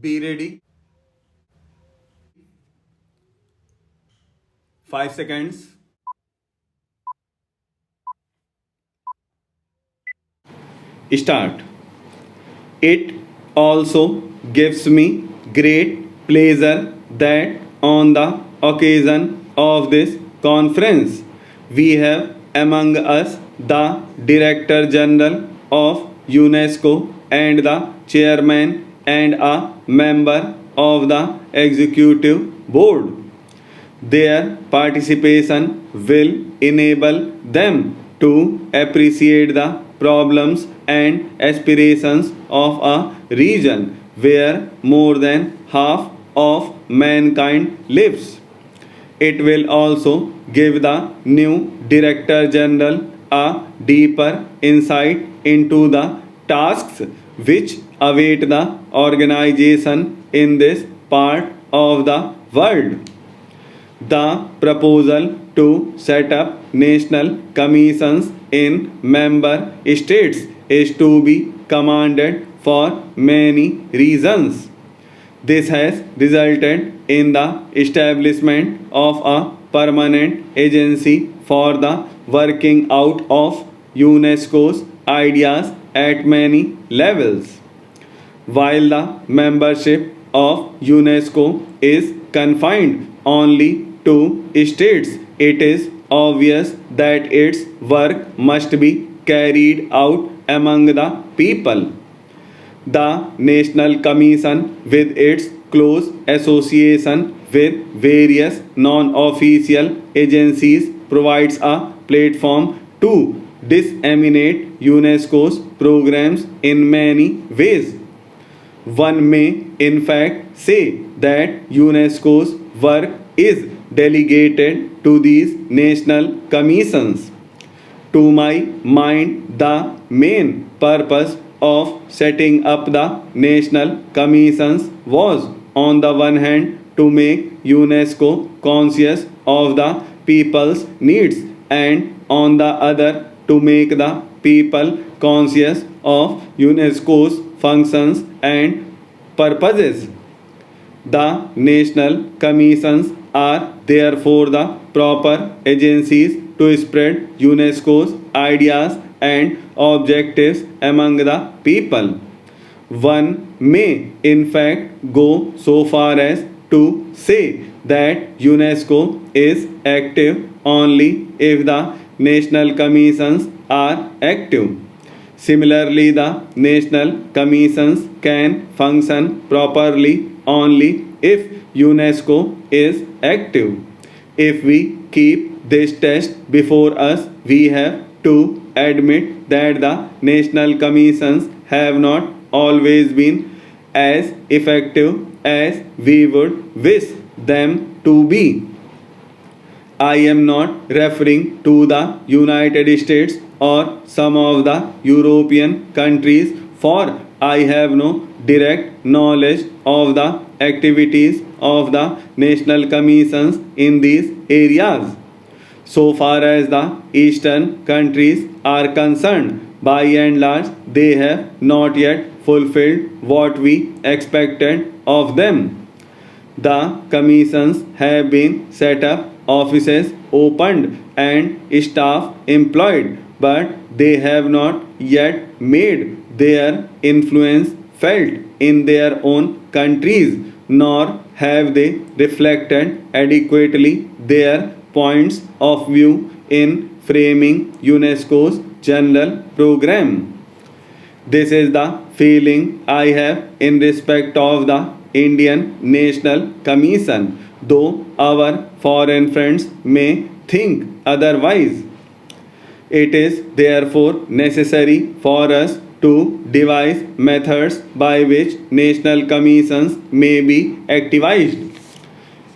Be ready. 5 seconds. Start. It also gives me great pleasure that on the occasion of this conference, we have among us the Director General of UNESCO and the Chairman and a member of the Executive Board. Their participation will enable them to appreciate the problems and aspirations of a region where more than half of mankind lives. It will also give the new Director General a deeper insight into the tasks which await the organization in this part of the world. The proposal to set up national commissions in member states is to be commended for many reasons. This has resulted in the establishment of a permanent agency for the working out of UNESCO's ideas at many levels. While the membership of UNESCO is confined only to states, it is obvious that its work must be carried out among the people. The National Commission, with its close association with various non-official agencies, provides a platform to disseminate UNESCO's programs in many ways. One may, in fact, say that UNESCO's work is delegated to these national commissions. To my mind, the main purpose of setting up the national commissions was, on the one hand, to make UNESCO conscious of the people's needs, and on the other, to make the people conscious of UNESCO's functions and purposes. The national commissions are therefore the proper agencies to spread UNESCO's ideas and objectives among the people. One may, in fact, go so far as to say that UNESCO is active only if the national commissions are active. Similarly, the national commissions can function properly only if UNESCO is active. If we keep this test before us, we have to admit that the national commissions have not always been as effective as we would wish them to be. I am not referring to the United States or some of the European countries, for I have no direct knowledge of the activities of the national commissions in these areas. So far as the Eastern countries are concerned, by and large, they have not yet fulfilled what we expected of them. The commissions have been set up, offices opened, and staff employed, but they have not yet made their influence felt in their own countries, nor have they reflected adequately their points of view in framing UNESCO's general program. This is the feeling I have in respect of the Indian National Commission, though our foreign friends may think otherwise. It is therefore necessary for us to devise methods by which national commissions may be activized.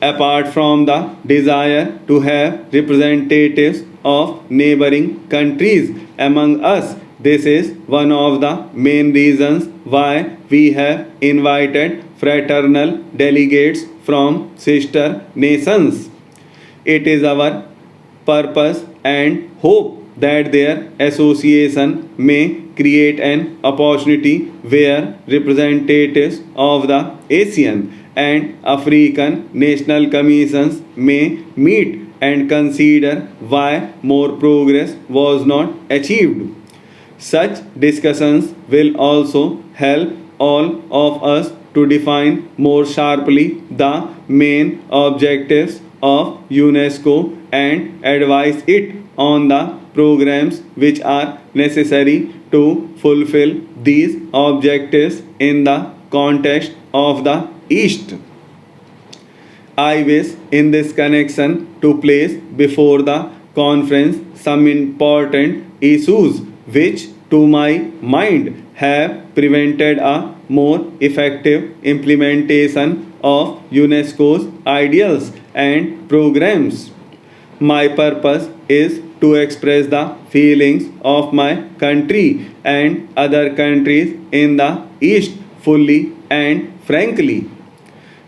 Apart from the desire to have representatives of neighboring countries among us, this is one of the main reasons why we have invited fraternal delegates from sister nations. It is our purpose and hope that their association may create an opportunity where representatives of the ASEAN and African National Commissions may meet and consider why more progress was not achieved. Such discussions will also help all of us to define more sharply the main objectives of UNESCO and advise it on the programs which are necessary to fulfill these objectives in the context of the East. I wish in this connection to place before the conference some important issues which, to my mind, have prevented a more effective implementation of UNESCO's ideals and programs. My purpose is to express the feelings of my country and other countries in the East fully and frankly.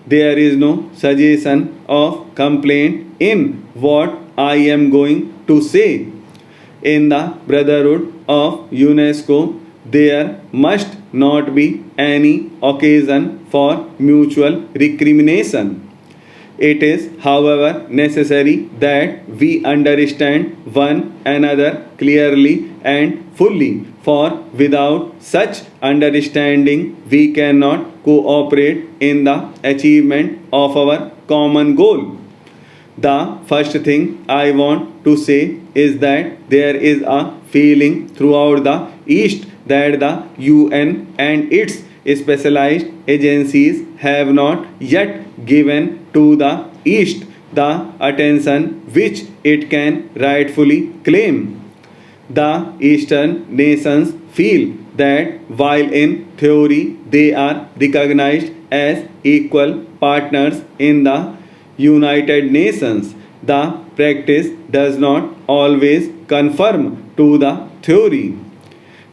There is no suggestion of complaint in what I am going to say. In the Brotherhood of UNESCO, there must not be any occasion for mutual recrimination. It is, however, necessary that we understand one another clearly and fully, for without such understanding, we cannot cooperate in the achievement of our common goal. The first thing I want to say is that there is a feeling throughout the East that the UN and its specialized agencies have not yet given to the East the attention which it can rightfully claim. The Eastern nations feel that while in theory they are recognized as equal partners in the United Nations, the practice does not always conform to the theory.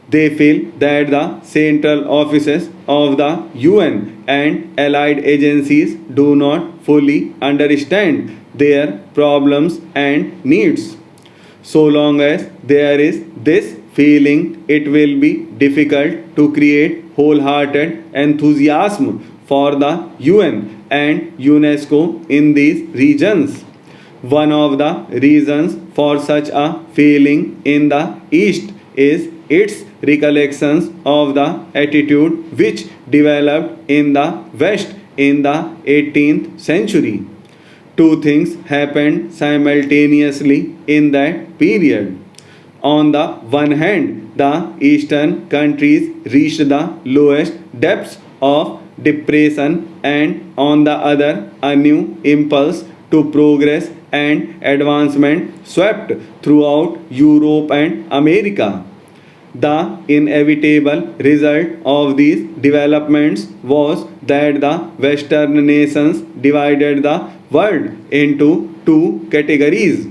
They feel that the central offices of the UN and allied agencies do not fully understand their problems and needs. So long as there is this feeling, it will be difficult to create wholehearted enthusiasm for the UN and UNESCO in these regions. One of the reasons for such a feeling in the East is its recollections of the attitude which developed in the West in the 18th century. Two things happened simultaneously in that period. On the one hand, the Eastern countries reached the lowest depths of depression, and on the other, a new impulse to progress and advancement swept throughout Europe and America. The inevitable result of these developments was that the Western nations divided the world into two categories.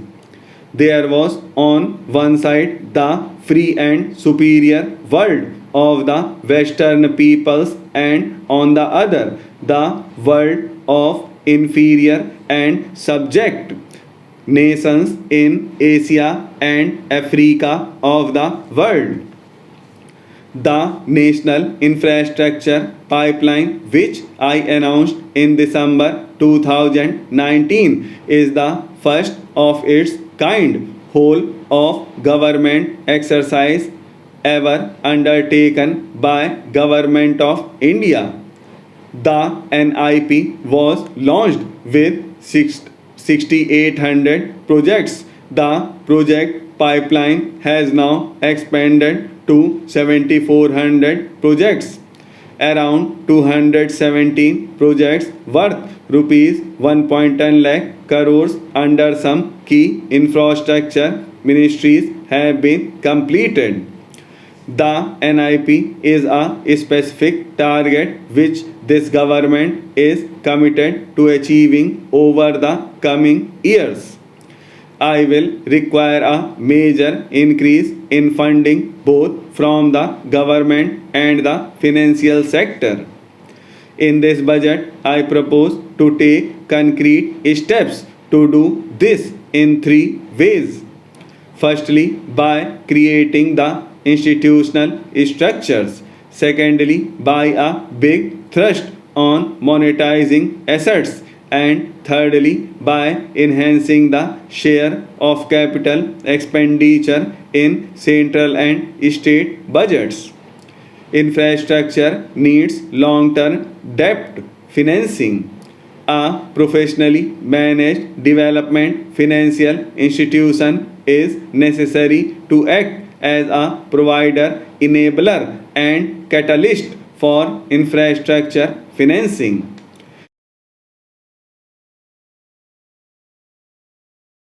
There was on one side the free and superior world of the Western peoples, and on the other the world of inferior and subject nations in Asia and Africa of the world. The National Infrastructure Pipeline, which I announced in December 2019, is the first of its kind whole of government exercise ever undertaken by Government of India. The NIP was launched with 6,800 projects. The project pipeline has now expanded to 7,400 projects. Around 217 projects worth rupees 1.10 lakh crores under some key infrastructure ministries have been completed. The NIP is a specific target which this government is committed to achieving over the coming years. I will require a major increase in funding both from the government and the financial sector. In this budget, I propose to take concrete steps to do this in three ways. Firstly, by creating the institutional structures. Secondly, by a big thrust on monetizing assets. And thirdly, by enhancing the share of capital expenditure in central and state budgets. Infrastructure needs long term debt financing. A professionally managed development financial institution is necessary to act as a provider, enabler, and catalyst for infrastructure financing.